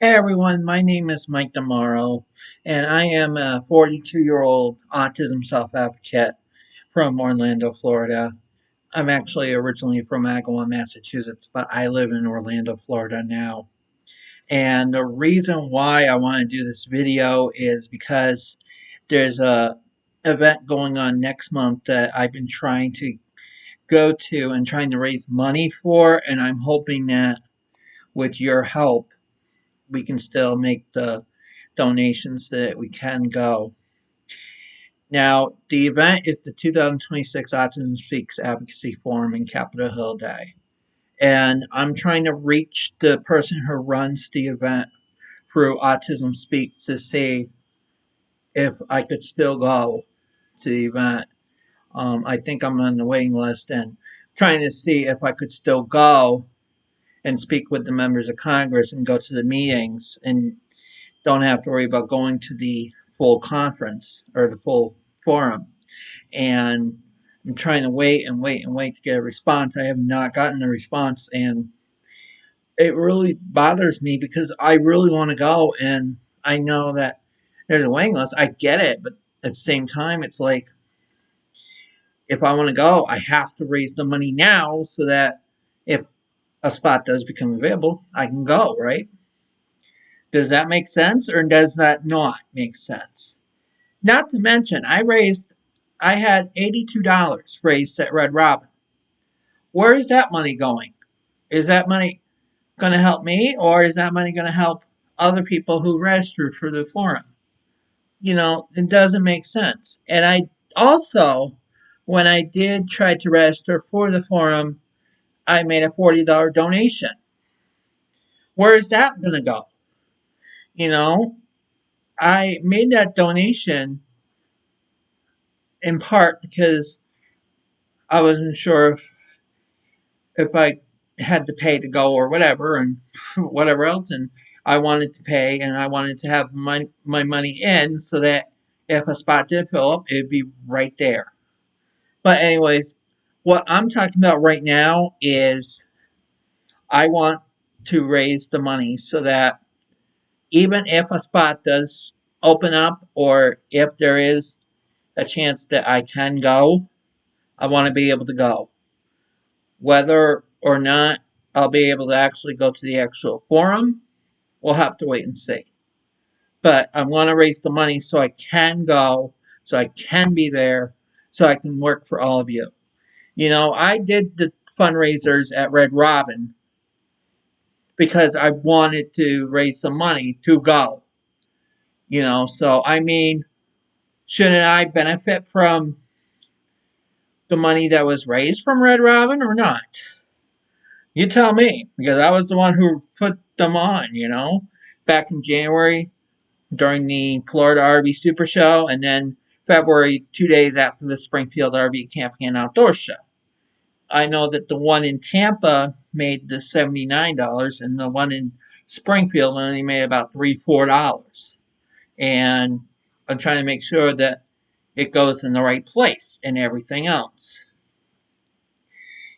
Hey everyone, my name is Mike Demaro, and I am a 42-year-old autism self-advocate from Orlando, Florida. I'm actually originally from Agawam, Massachusetts, but I live in Orlando, Florida now. And the reason why I want to do this video is because there's a event going on next month that I've been trying to go to and trying to raise money for, and I'm hoping that with your help, we can still make the donations that we can go. Now, the event is the 2026 Autism Speaks Advocacy Forum in Capitol Hill Day. And I'm trying to reach the person who runs the event through Autism Speaks to see if I could still go to the event. I think I'm on the waiting list and trying to see if I could still go and speak with the members of Congress and go to the meetings and don't have to worry about going to the full conference or the full forum. And I'm trying to wait and wait and wait to get a response. I have not gotten a response, and it really bothers me because I really want to go, and I know that there's a waiting list. I get it, but at the same time, it's like if I want to go, I have to raise the money now so that if a spot does become available, I can go, right? Does that make sense, or does that not make sense? Not to mention, I had $82 raised at Red Robin. Where is that money going? Is that money going to help me, or is that money going to help other people who registered for the forum? It doesn't make sense. And I also, when I did try to register for the forum, I made a $40 donation. Where is that going to go? You know, I made that donation in part because I wasn't sure if I had to pay to go or whatever and whatever else, and I wanted to pay and I wanted to have my money in so that if a spot did fill up, it'd be right there. But anyways, what I'm talking about right now is I want to raise the money so that even if a spot does open up or if there is a chance that I can go, I want to be able to go. Whether or not I'll be able to actually go to the actual forum, we'll have to wait and see. But I want to raise the money so I can go, so I can be there, so I can work for all of you. I did the fundraisers at Red Robin because I wanted to raise some money to go. So I mean, shouldn't I benefit from the money that was raised from Red Robin or not? You tell me, because I was the one who put them on, back in January during the Florida RV Super Show, and then February, 2 days after the Springfield RV Camping and Outdoor Show. I know that the one in Tampa made the $79, and the one in Springfield only made about $3-4. And I'm trying to make sure that it goes in the right place and everything else.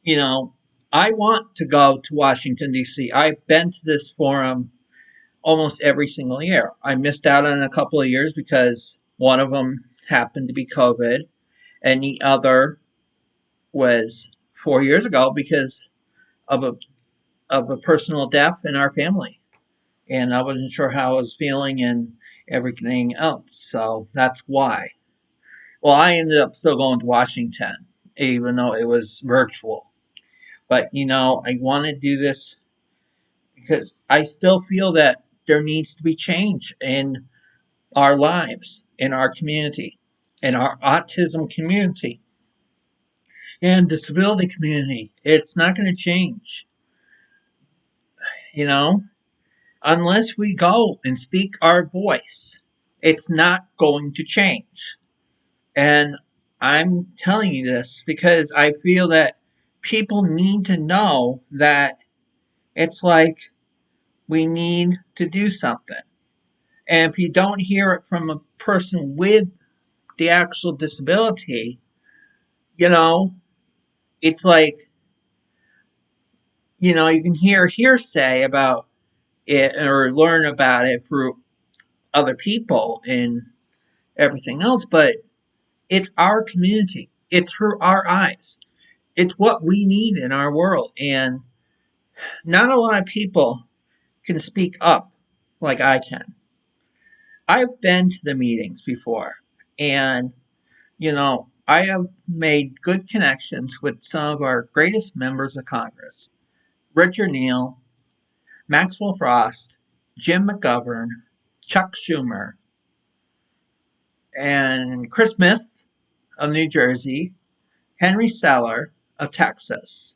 I want to go to Washington, D.C. I've been to this forum almost every single year. I missed out on a couple of years because one of them happened to be COVID, and the other was 4 years ago because of a personal death in our family, and I wasn't sure how I was feeling and everything else. So that's why. Well, I ended up still going to Washington, even though it was virtual. But I want to do this because I still feel that there needs to be change in our lives, in our community, in our autism community, and disability community. It's not going to change, you know, unless we go and speak our voice. It's not going to change. And I'm telling you this because I feel that people need to know that it's like we need to do something. And if you don't hear it from a person with the actual disability, you know, it's like, you can hear hearsay about it or learn about it through other people and everything else, but it's our community. It's through our eyes. It's what we need in our world. And not a lot of people can speak up like I can. I've been to the meetings before, and I have made good connections with some of our greatest members of Congress: Richard Neal, Maxwell Frost, Jim McGovern, Chuck Schumer, and Chris Smith of New Jersey, Henry Seller of Texas.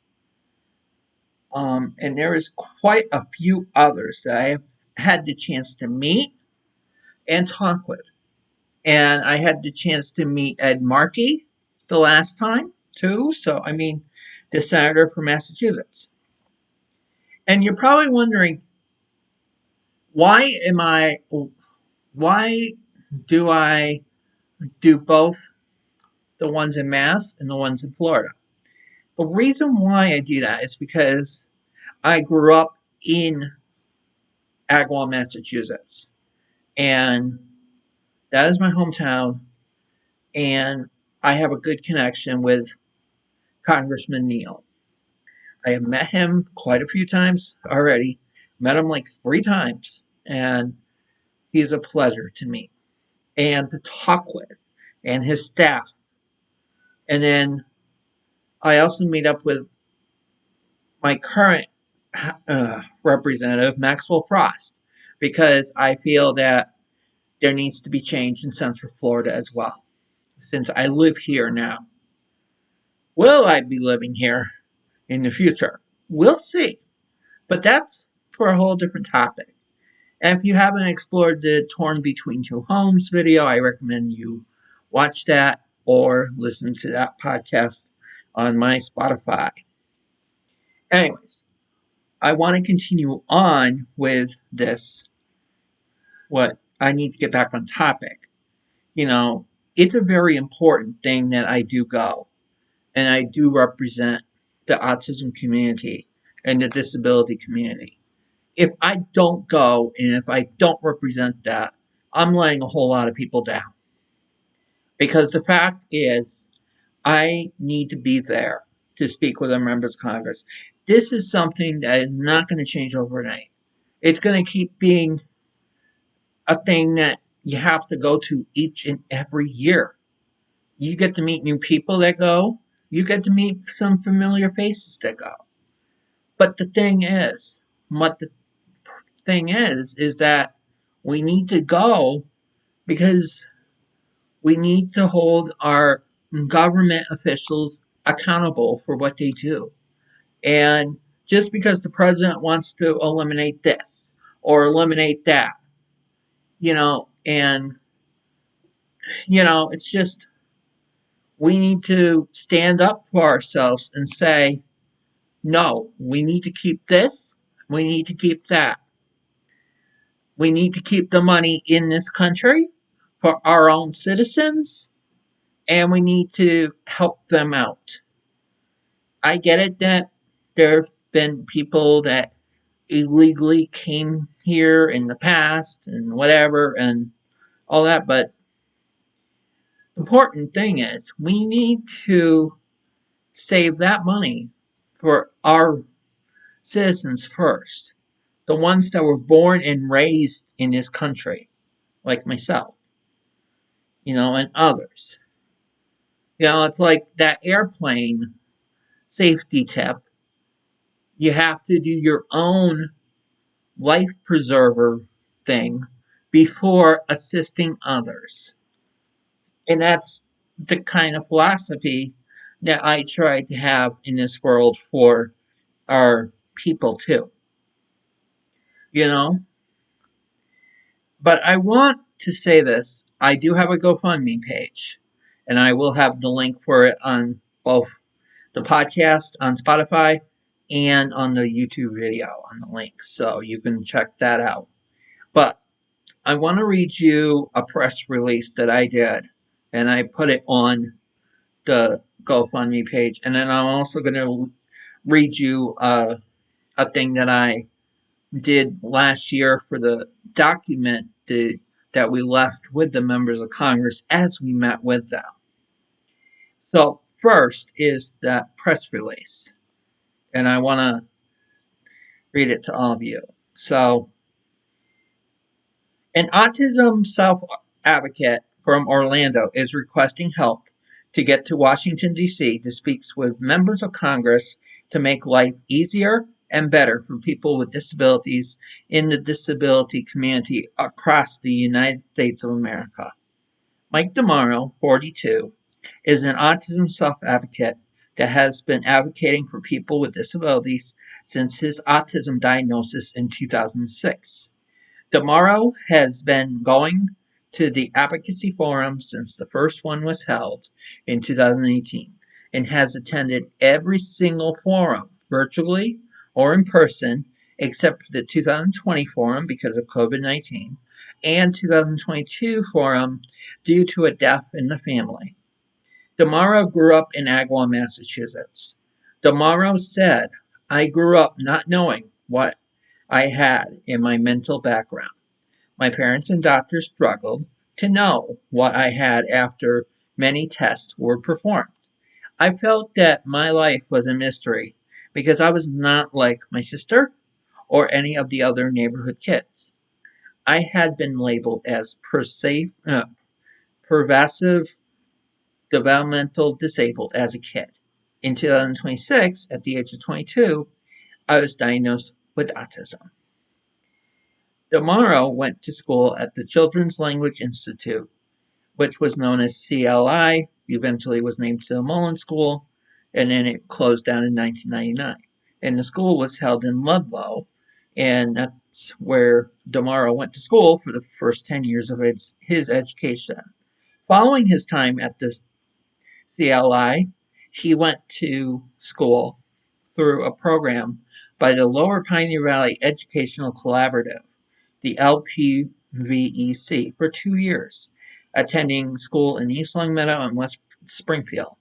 And there is quite a few others that I have had the chance to meet and talk with. And I had the chance to meet Ed Markey the last time, too. So, the senator from Massachusetts. And you're probably wondering, why am I, why do I do both the ones in Mass and the ones in Florida? The reason why I do that is because I grew up in Agawam, Massachusetts. And that is my hometown. And I have a good connection with Congressman Neal. I have met him quite a few times already. Met him like 3 times. And he's a pleasure to meet and to talk with, and his staff. And then I also meet up with my current representative, Maxwell Frost, because I feel that there needs to be change in Central Florida as well, since I live here now. Will I be living here in the future? We'll see. But that's for a whole different topic. And if you haven't explored the Torn Between Two Homes video, I recommend you watch that or listen to that podcast on my Spotify. Anyways, I want to continue on with this. What I need to get back on topic. It's a very important thing that I do go, and I do represent the autism community and the disability community. If I don't go and if I don't represent that, I'm letting a whole lot of people down. Because the fact is, I need to be there to speak with our members of Congress. This is something that is not going to change overnight. It's going to keep being a thing that you have to go to each and every year. You get to meet new people that go. You get to meet some familiar faces that go. But the thing is, that we need to go because we need to hold our government officials accountable for what they do. And just because the president wants to eliminate this or eliminate that, and, it's just, we need to stand up for ourselves and say, no, we need to keep this, we need to keep that. We need to keep the money in this country for our own citizens, and we need to help them out. I get it that there have been people that illegally came here in the past and whatever and all that, but the important thing is we need to save that money for our citizens first, the ones that were born and raised in this country, like myself, and others. It's like that airplane safety tip. You have to do your own life preserver thing before assisting others. And that's the kind of philosophy that I try to have in this world for our people too. You know? But I want to say this. I do have a GoFundMe page, and I will have the link for it on both the podcast on Spotify and on the YouTube video on the link, so you can check that out. But I want to read you a press release that I did, and I put it on the GoFundMe page, and then I'm also going to read you a thing that I did last year for the document that we left with the members of Congress as we met with them. So, first is that press release, and I want to read it to all of you. So, an autism self advocate from Orlando is requesting help to get to Washington, D.C. to speak with members of Congress to make life easier and better for people with disabilities in the disability community across the United States of America. Mike DeMauro, 42, is an autism self advocate that has been advocating for people with disabilities since his autism diagnosis in 2006. DeMauro has been going to the Advocacy Forum since the first one was held in 2018 and has attended every single forum, virtually or in person, except for the 2020 forum because of COVID-19 and 2022 forum due to a death in the family. DeMauro grew up in Agawam, Massachusetts. DeMauro said, "I grew up not knowing what I had in my mental background. My parents and doctors struggled to know what I had after many tests were performed. I felt that my life was a mystery because I was not like my sister or any of the other neighborhood kids. I had been labeled as pervasive developmental disabled as a kid. In 2026, at the age of 22, I was diagnosed with autism." DeMauro went to school at the Children's Language Institute, which was known as CLI, eventually was named to Mullen School, and then it closed down in 1999. And the school was held in Ludlow, and that's where DeMauro went to school for the first 10 years of his education. Following his time at the CLI, he went to school through a program by the Lower Pioneer Valley Educational Collaborative, the LPVEC, for 2 years, attending school in East Longmeadow and West Springfield.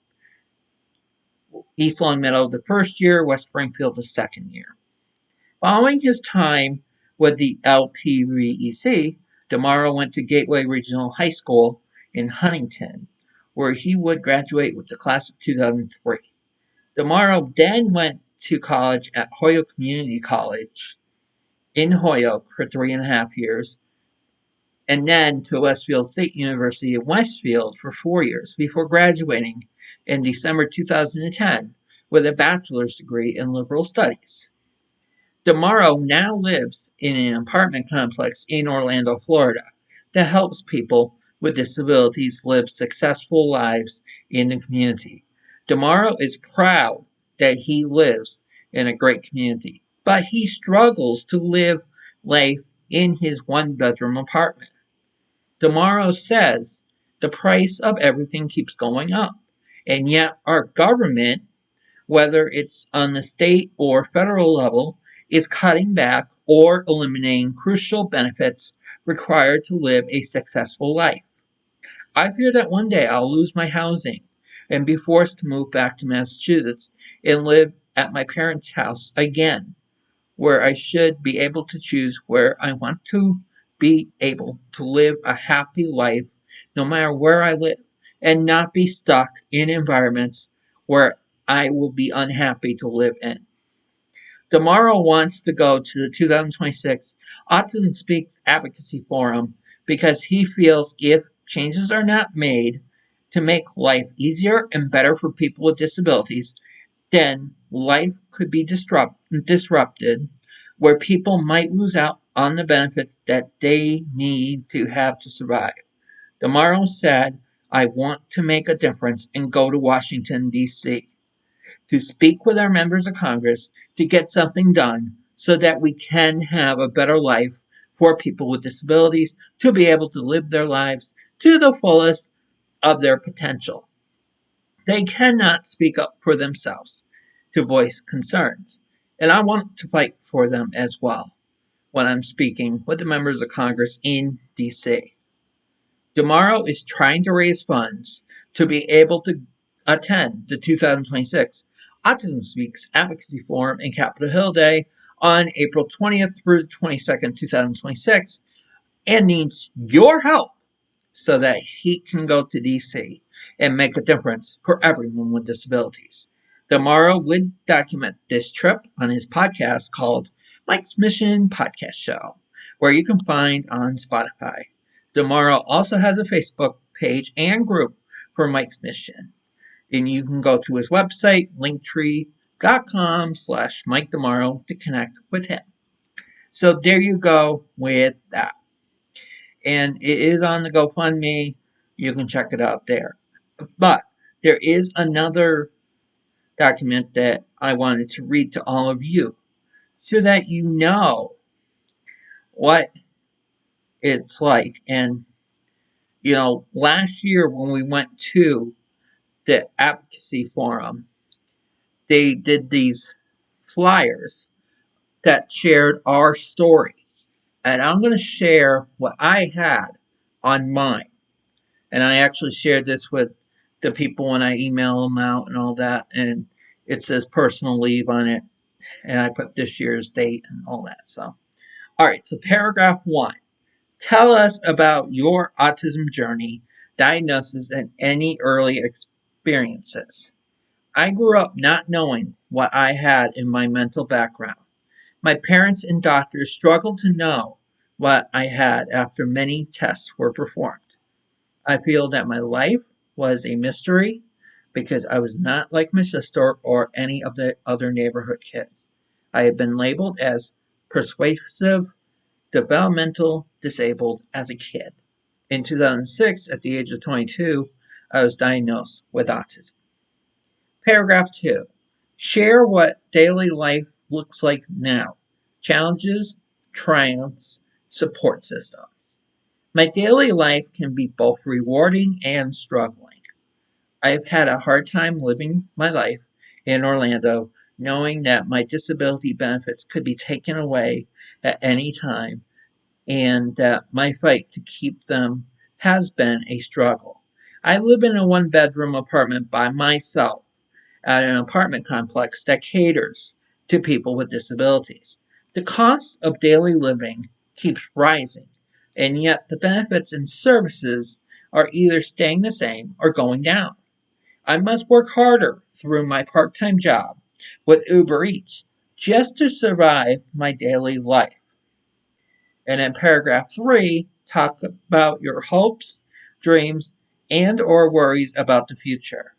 East Longmeadow the first year, West Springfield the second year. Following his time with the LPVEC, DeMauro went to Gateway Regional High School in Huntington, where he would graduate with the class of 2003. DeMauro then went to college at Holyoke Community College in Holyoke for 3.5 years, and then to Westfield State University in Westfield for 4 years before graduating in December 2010 with a bachelor's degree in liberal studies. DeMauro now lives in an apartment complex in Orlando, Florida, that helps people with disabilities live successful lives in the community. DeMauro is proud that he lives in a great community, but he struggles to live life in his one-bedroom apartment. DeMauro says the price of everything keeps going up, and yet our government, whether it's on the state or federal level, is cutting back or eliminating crucial benefits required to live a successful life. I fear that one day I'll lose my housing and be forced to move back to Massachusetts and live at my parents' house again, where I should be able to choose where I want to be able to live a happy life no matter where I live and not be stuck in environments where I will be unhappy to live in. DeMauro wants to go to the 2026 Autism Speaks Advocacy Forum because he feels if changes are not made to make life easier and better for people with disabilities, then life could be disrupted where people might lose out on the benefits that they need to have to survive. DeMauro said, "I want to make a difference and go to Washington, D.C. to speak with our members of Congress to get something done so that we can have a better life for people with disabilities to be able to live their lives to the fullest of their potential. They cannot speak up for themselves to voice concerns, and I want to fight for them as well when I'm speaking with the members of Congress in D.C. DeMauro is trying to raise funds to be able to attend the 2026 Autism Speaks Advocacy Forum in Capitol Hill Day on April 20th through the 22nd, 2026, and needs your help so that he can go to DC and make a difference for everyone with disabilities. Tomorrow would document this trip on his podcast called Mike's Mission Podcast Show, where you can find on Spotify. Tomorrow also has a Facebook page and group for Mike's Mission. And you can go to his website, linktree.com/Mike Tomorrow to connect with him. So there you go with that. And it is on the GoFundMe. You can check it out there. But there is another document that I wanted to read to all of you so that you know what it's like. And, last year when we went to the Advocacy Forum, they did these flyers that shared our story. And I'm going to share what I had on mine. And I actually shared this with the people when I email them out and all that. And it says personal leave on it. And I put this year's date and all that. So, all right. So, paragraph 1. Tell us about your autism journey, diagnosis, and any early experiences. I grew up not knowing what I had in my mental background. My parents and doctors struggled to know what I had after many tests were performed. I feel that my life was a mystery because I was not like my sister or any of the other neighborhood kids. I had been labeled as persuasive, developmental disabled as a kid. In 2006, at the age of 22, I was diagnosed with autism. Paragraph 2. Share what daily life looks like now. Challenges, triumphs, support systems. My daily life can be both rewarding and struggling. I've had a hard time living my life in Orlando, knowing that my disability benefits could be taken away at any time, and that my fight to keep them has been a struggle. I live in a one-bedroom apartment by myself at an apartment complex that caters to people with disabilities. The cost of daily living keeps rising, and yet the benefits and services are either staying the same or going down. I must work harder through my part-time job with Uber Eats just to survive my daily life. And in paragraph 3, talk about your hopes, dreams, and or worries about the future.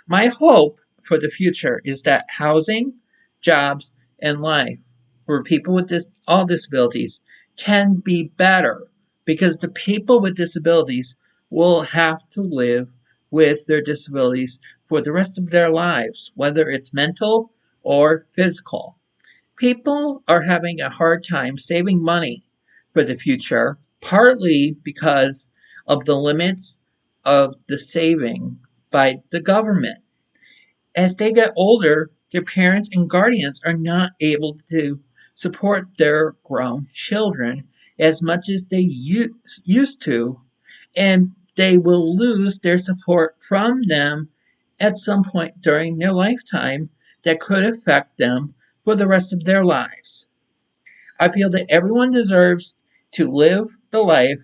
My hope for the future is that housing, jobs, and life for people with all disabilities can be better because the people with disabilities will have to live with their disabilities for the rest of their lives, whether it's mental or physical. People are having a hard time saving money for the future, partly because of the limits of the saving by the government. As they get older, their parents and guardians are not able to support their grown children as much as they used to, and they will lose their support from them at some point during their lifetime that could affect them for the rest of their lives. I feel that everyone deserves to live the life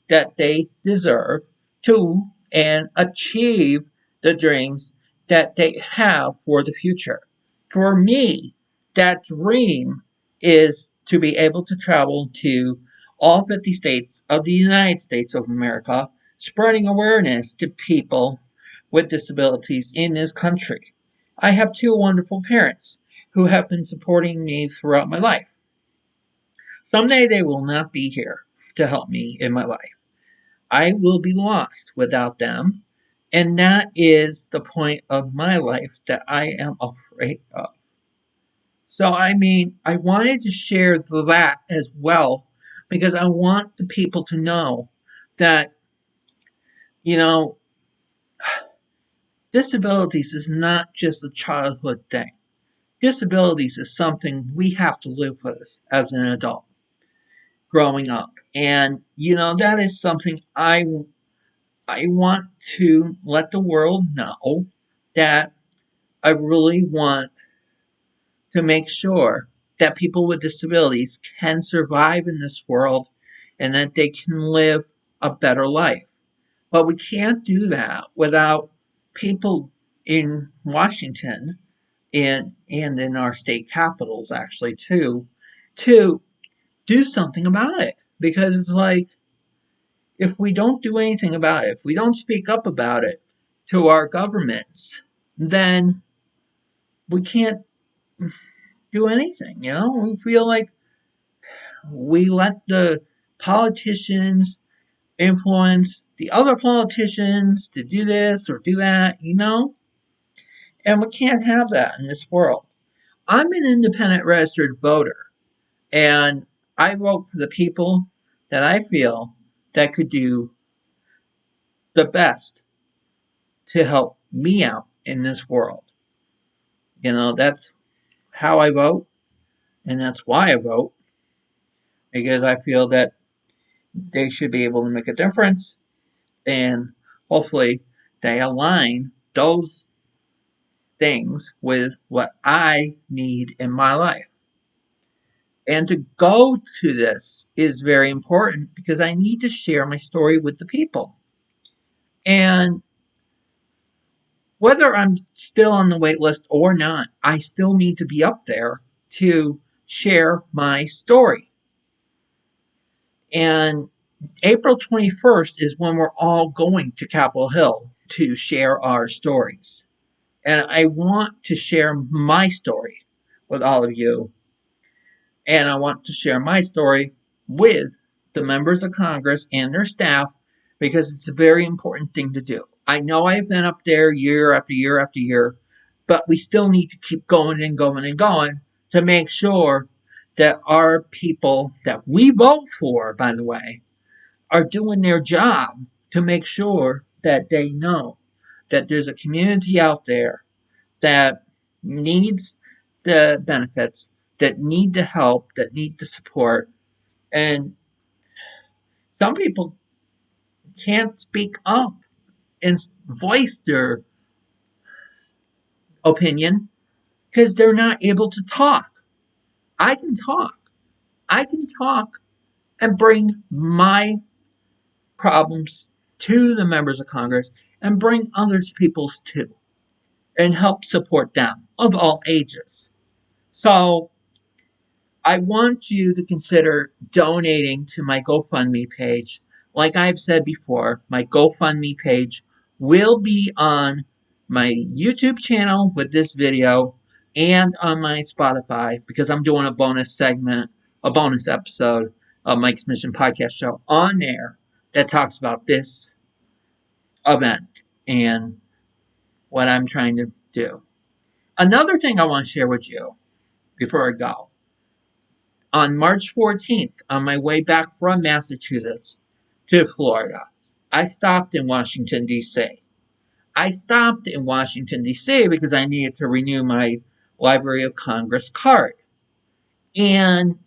that they deserve to and achieve the dreams that they have for the future. For me, that dream is to be able to travel to all 50 states of the United States of America, spreading awareness to people with disabilities in this country. I have two wonderful parents who have been supporting me throughout my life. Someday they will not be here to help me in my life. I will be lost without them, and that is the point of my life that I am afraid of. So, I wanted to share that as well because I want the people to know that, you know, disabilities is not just a childhood thing. Disabilities is something we have to live with as an adult growing up. And, that is something I want to let the world know that I really want to make sure that people with disabilities can survive in this world and that they can live a better life. But we can't do that without people in Washington and in our state capitals actually too to do something about it. Because it's like if we don't do anything about it, if we don't speak up about it to our governments, then we can't do anything. We feel like we let the politicians influence the other politicians to do this or do that. And we can't have that in this world. I'm an independent registered voter, and I vote for the people that I feel that could do the best to help me out in this world. That's how I vote, and that's why I vote, because I feel that they should be able to make a difference, and hopefully they align those things with what I need in my life. And to go to this is very important because I need to share my story with the people. And whether I'm still on the wait list or not, I still need to be up there to share my story. And April 21st is when we're all going to Capitol Hill to share our stories. And I want to share my story with all of you. And I want to share my story with the members of Congress and their staff because it's a very important thing to do. I know I've been up there year after year after year, but we still need to keep going and going and going to make sure that our people that we vote for, by the way, are doing their job to make sure that they know that there's a community out there that needs the benefits, that need the help, that need the support. And some people can't speak up and voice their opinion because they're not able to talk. I can talk. I can talk and bring my problems to the members of Congress and bring other people's too and help support them of all ages. So I want you to consider donating to my GoFundMe page. Like I've said before, my GoFundMe page will be on my YouTube channel with this video and on my Spotify because I'm doing a bonus segment, a bonus episode of Mike's Mission Podcast Show on there that talks about this event and what I'm trying to do. Another thing I want to share with you before I go. On March 14th, on my way back from Massachusetts to Florida, I stopped in Washington, D.C. I stopped in Washington, D.C. because I needed to renew my Library of Congress card. And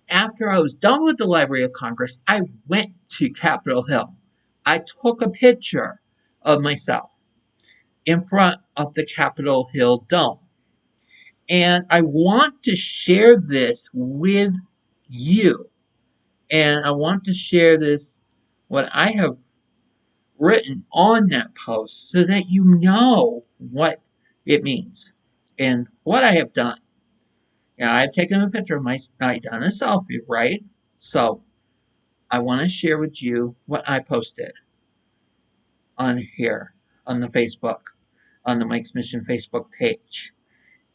after I was done with the Library of Congress, I went to Capitol Hill. I took a picture of myself in front of the Capitol Hill Dome. And I want to share this with you. And I want to share this, what I have written on that post, so that you know what it means and what I have done. I've taken a picture of I've done a selfie, right? So I want to share with you what I posted on here, on the Facebook, on the Mike's Mission Facebook page.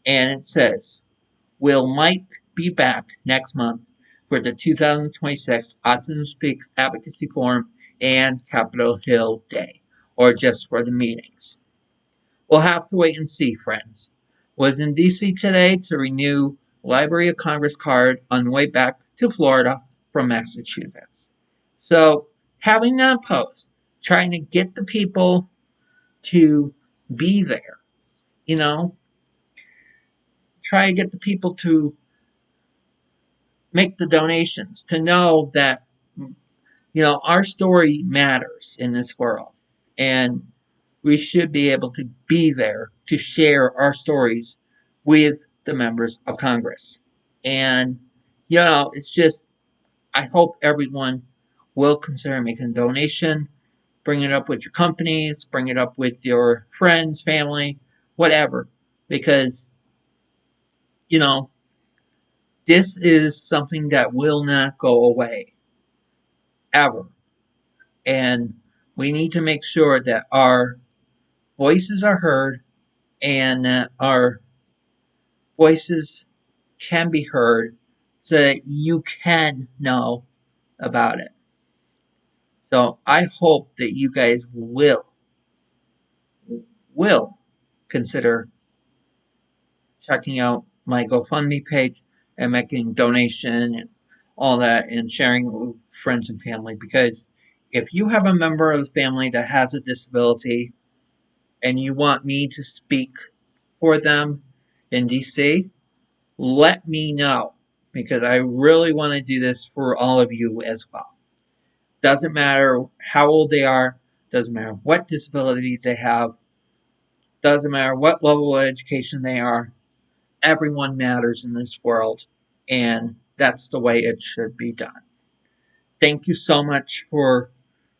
And it says, will Mike be back next month for the 2026 Autism Speaks Advocacy Forum and Capitol Hill Day, or just for the meetings? We'll have to wait and see, friends. Was in D.C. today to renew Library of Congress card on the way back to Florida from Massachusetts. So, having that post, trying to get the people to be there, try to get the people to make the donations, to know that, our story matters in this world. And we should be able to be there to share our stories with the members of Congress. And, it's just, I hope everyone will consider making a donation. Bring it up with your companies, bring it up with your friends, family, whatever. Because, you know, this is something that will not go away ever. And we need to make sure that our voices are heard and that our voices can be heard so that you can know about it. So I hope that you guys will consider checking out my GoFundMe page and making donation and all that and sharing with friends and family, because if you have a member of the family that has a disability and you want me to speak for them in DC, let me know, because I really want to do this for all of you as well. Doesn't matter how old they are, doesn't matter what disability they have, doesn't matter what level of education they are. Everyone matters in this world, and that's the way it should be done. Thank you so much for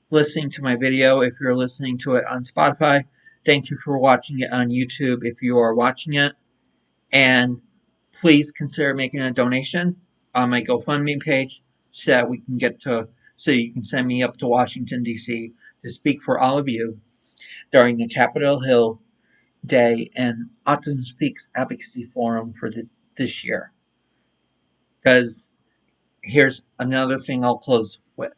listening to my video if you're listening to it on Spotify. Thank you for watching it on YouTube if you are watching it. And please consider making a donation on my GoFundMe page so that we can so you can send me up to Washington, D.C. to speak for all of you during the Capitol Hill Day and Autism Speaks Advocacy Forum for this year. Because here's another thing I'll close with.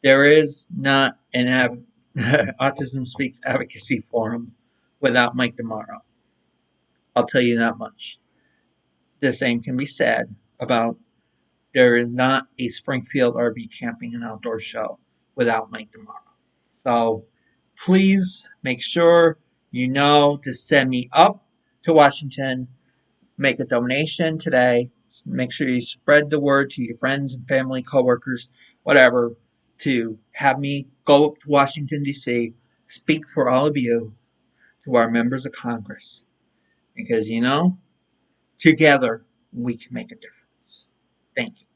There is not an Autism Speaks Advocacy Forum without Mike tomorrow. I'll tell you that much. The same can be said about there is not a Springfield RV camping and outdoor show without Mike tomorrow. So please make sure you know to send me up to Washington. Make a donation today. Make sure you spread the word to your friends and family, coworkers, whatever, to have me go up to Washington, D.C., speak for all of you, to our members of Congress. Because, together we can make a difference. Thank you.